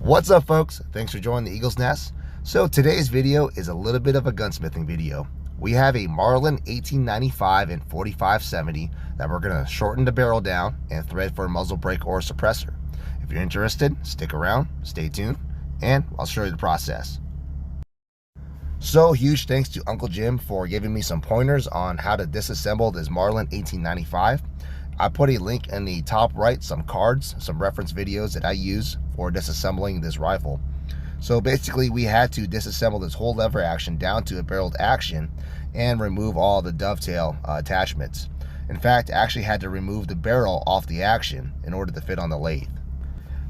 What's up, folks? Thanks for joining the Eagle's Nest. So today's video is a little bit of a gunsmithing video. We have a Marlin 1895 and 4570 that we're going to shorten the barrel down and thread for a muzzle brake or a suppressor. If you're interested, stick around, stay tuned, and I'll show you the process. So huge thanks to Uncle Jim for giving me some pointers on how to disassemble this Marlin 1895. I put a link in the top right, some cards, some reference videos that I use for disassembling this rifle. So basically we had to disassemble this whole lever action down to a barreled action and remove all the dovetail attachments. In fact, I actually had to remove the barrel off the action in order to fit on the lathe.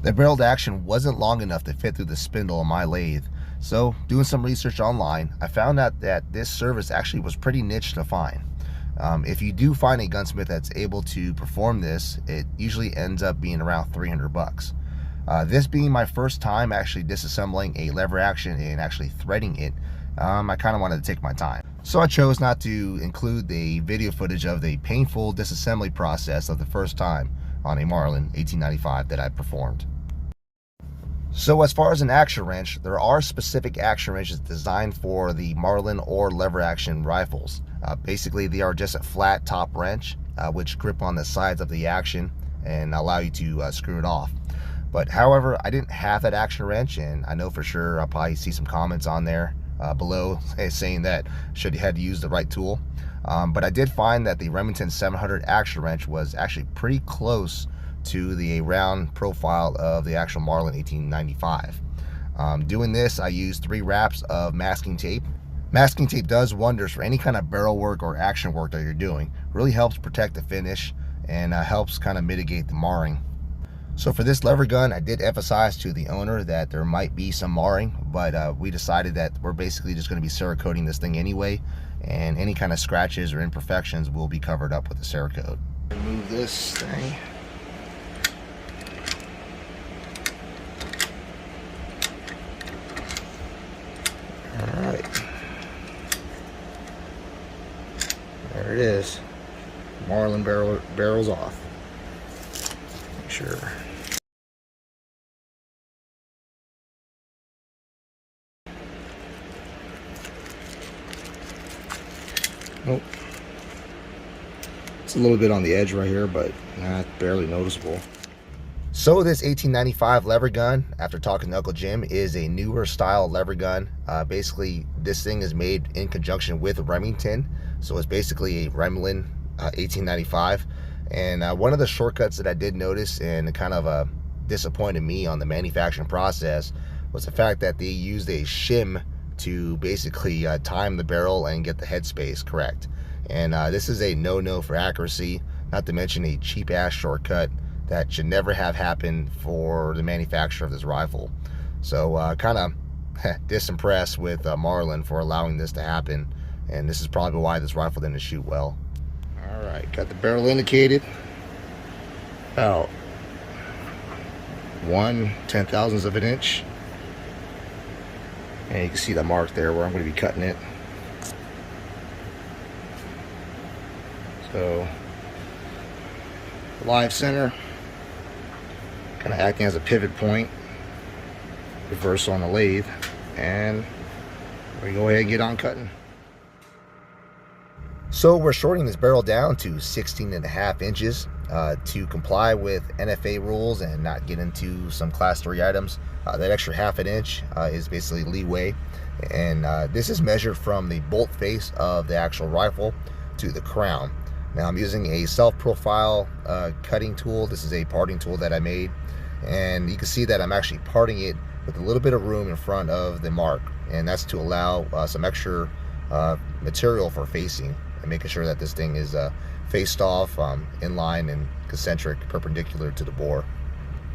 The barreled action wasn't long enough to fit through the spindle on my lathe. So doing some research online, I found out that this service actually was pretty niche to find. If you do find a gunsmith that's able to perform this, it usually ends up being around 300 bucks. This being my first time actually disassembling a lever action and actually threading it, I kind of wanted to take my time. So I chose not to include the video footage of the painful disassembly process of the first time on a Marlin 1895 that I performed. So as far as an action wrench, there are specific action wrenches designed for the Marlin or lever action rifles. Basically, they are just a flat top wrench, which grip on the sides of the action and allow you to screw it off. But however, I didn't have that action wrench, and I know for sure I'll probably see some comments on there below saying that should had to use the right tool. But I did find that the Remington 700 action wrench was actually pretty close to the round profile of the actual Marlin 1895. Doing this, I used 3 wraps of masking tape. Masking tape does wonders for any kind of barrel work or action work that you're doing. Really helps protect the finish and helps kind of mitigate the marring. So for this lever gun, I did emphasize to the owner that there might be some marring, but we decided that we're basically just going to be Cerakoting this thing anyway, and any kind of scratches or imperfections will be covered up with the Cerakote. Remove this thing. Alright, there it is. Marlin barrel's off. Make sure. Nope. It's a little bit on the edge right here, but not barely noticeable. So this 1895 lever gun, after talking to Uncle Jim, is a newer style lever gun. Basically, this thing is made in conjunction with Remington. So it's basically a Remlin 1895. And one of the shortcuts that I did notice and kind of disappointed me on the manufacturing process was the fact that they used a shim to basically time the barrel and get the headspace correct. And this is a no-no for accuracy, not to mention a cheap-ass shortcut that should never have happened for the manufacturer of this rifle. So kind of disimpressed with Marlin for allowing this to happen, and this is probably why this rifle didn't shoot well. Alright, got the barrel indicated about 1/10,000th of an inch, and you can see the mark there where I'm going to be cutting it. So live center, kind of acting as a pivot point, reverse on the lathe, and we go ahead and get on cutting. So we're shortening this barrel down to 16.5 inches to comply with NFA rules and not get into some class 3 items. That extra ½ an inch is basically leeway, and this is measured from the bolt face of the actual rifle to the crown. Now I'm using a self-profile cutting tool. This is a parting tool that I made, and you can see that I'm actually parting it with a little bit of room in front of the mark, and that's to allow some extra material for facing and making sure that this thing is faced off, in line and concentric, perpendicular to the bore.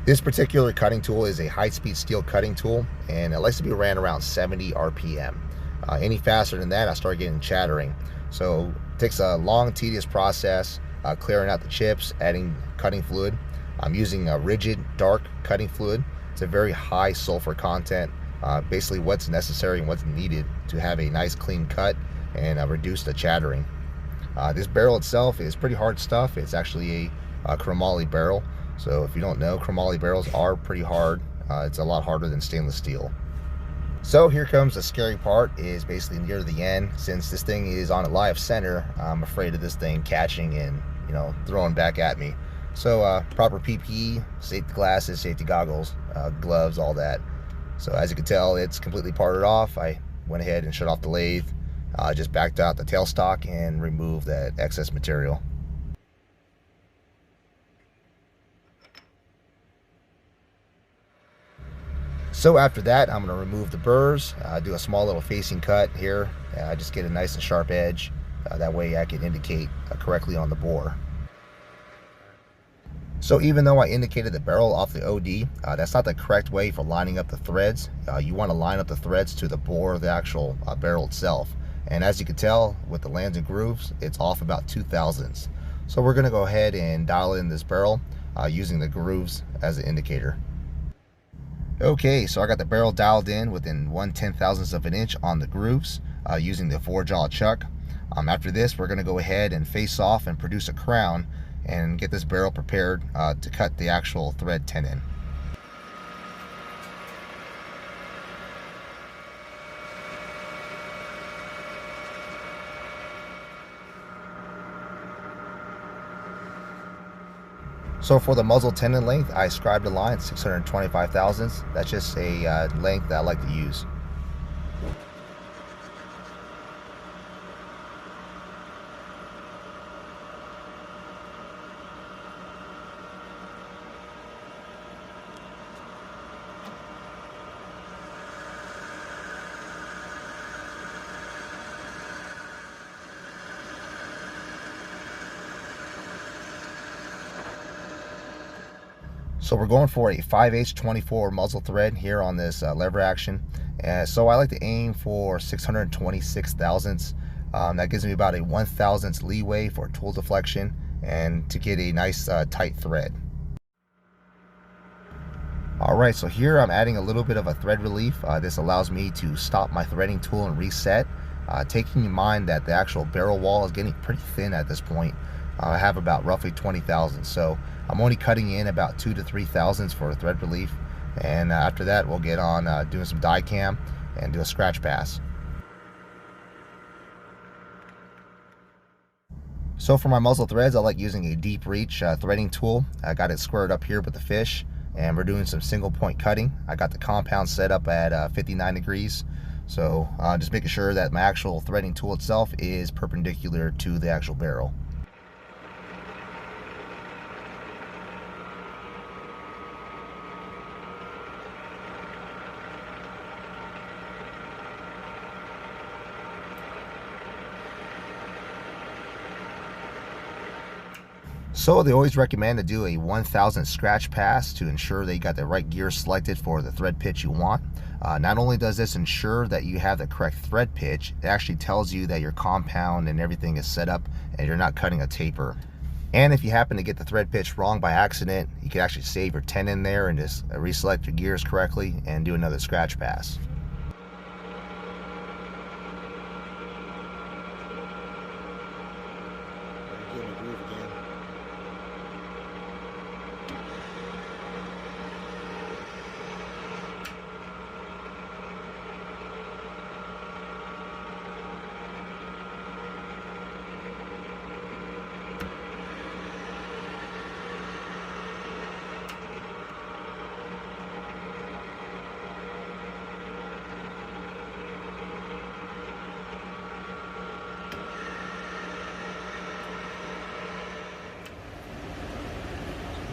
This particular cutting tool is a high-speed steel cutting tool, and it likes to be ran around 70 RPM. Any faster than that, I start getting chattering. So it takes a long, tedious process clearing out the chips, adding cutting fluid. I'm using a rigid, dark cutting fluid. It's a very high sulfur content, basically what's necessary and what's needed to have a nice, clean cut and reduce the chattering. This barrel itself is pretty hard stuff. It's actually a chromoly barrel. So if you don't know, chromoly barrels are pretty hard. It's a lot harder than stainless steel. So here comes the scary part, is basically near the end. Since this thing is on a live center, I'm afraid of this thing catching and, you know, throwing back at me. So proper PPE, safety glasses, safety goggles, gloves, all that. So as you can tell, it's completely parted off. I went ahead and shut off the lathe, just backed out the tailstock and removed that excess material. So after that, I'm going to remove the burrs, do a small little facing cut here, just get a nice and sharp edge. That way I can indicate correctly on the bore. So even though I indicated the barrel off the OD, that's not the correct way for lining up the threads. You want to line up the threads to the bore of the actual barrel itself. And as you can tell, with the lands and grooves, it's off about 2 thousandths. So we're going to go ahead and dial in this barrel using the grooves as an indicator. Okay, so I got the barrel dialed in within 1/10,000th of an inch on the grooves using the 4-jaw chuck. After this, we're going to go ahead and face off and produce a crown and get this barrel prepared to cut the actual thread tenon. So for the muzzle tenon length, I scribed a line 625 thousandths. That's just a length that I like to use. So we're going for a 5/8 24 muzzle thread here on this lever action. So I like to aim for 626 thousandths. That gives me about a 1/1000th leeway for tool deflection and to get a nice tight thread. Alright, so here I'm adding a little bit of a thread relief. This allows me to stop my threading tool and reset, taking in mind that the actual barrel wall is getting pretty thin at this point. I have about roughly 20 thousandths, so I'm only cutting in about 2 to 3 thousandths for a thread relief, and after that we'll get on doing some die cam and do a scratch pass. So for my muzzle threads, I like using a deep reach threading tool. I got it squared up here with the fish, and we're doing some single point cutting. I got the compound set up at 59 degrees, so just making sure that my actual threading tool itself is perpendicular to the actual barrel. So they always recommend to do a 1/1000th scratch pass to ensure that you got the right gear selected for the thread pitch you want. Not only does this ensure that you have the correct thread pitch, it actually tells you that your compound and everything is set up and you're not cutting a taper. And if you happen to get the thread pitch wrong by accident, you can actually save your tenon there and just reselect your gears correctly and do another scratch pass.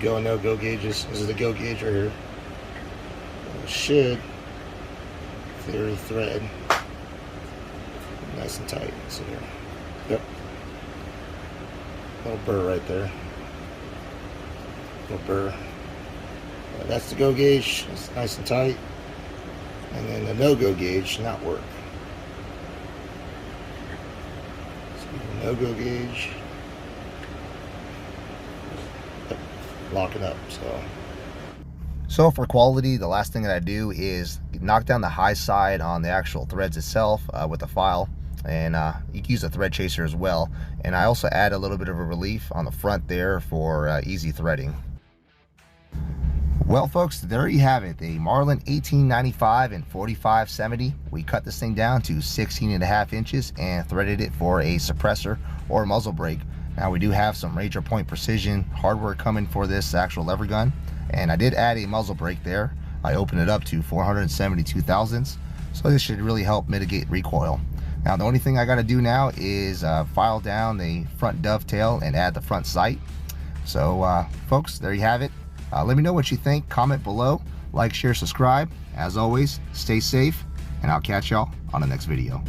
Go and no go gauges. This is the go gauge right here. It should theory thread nice and tight. So here, yep, little burr right there. Little burr. That's the go gauge. It's nice and tight. And then the no go gauge should not work. So the no go gauge. Locking up. So for quality, the last thing that I do is knock down the high side on the actual threads itself with a file, and you can use a thread chaser as well, and I also add a little bit of a relief on the front there for easy threading. Well, folks, there you have it, the Marlin 1895 and 4570. We cut this thing down to 16.5 inches and threaded it for a suppressor or muzzle brake. Now, we do have some Razor Point Precision hardware coming for this actual lever gun, and I did add a muzzle brake there. I opened it up to 472 thousandths, so this should really help mitigate recoil. Now, the only thing I got to do now is file down the front dovetail and add the front sight. So, folks, there you have it. Let me know what you think. Comment below. Like, share, subscribe. As always, stay safe, and I'll catch y'all on the next video.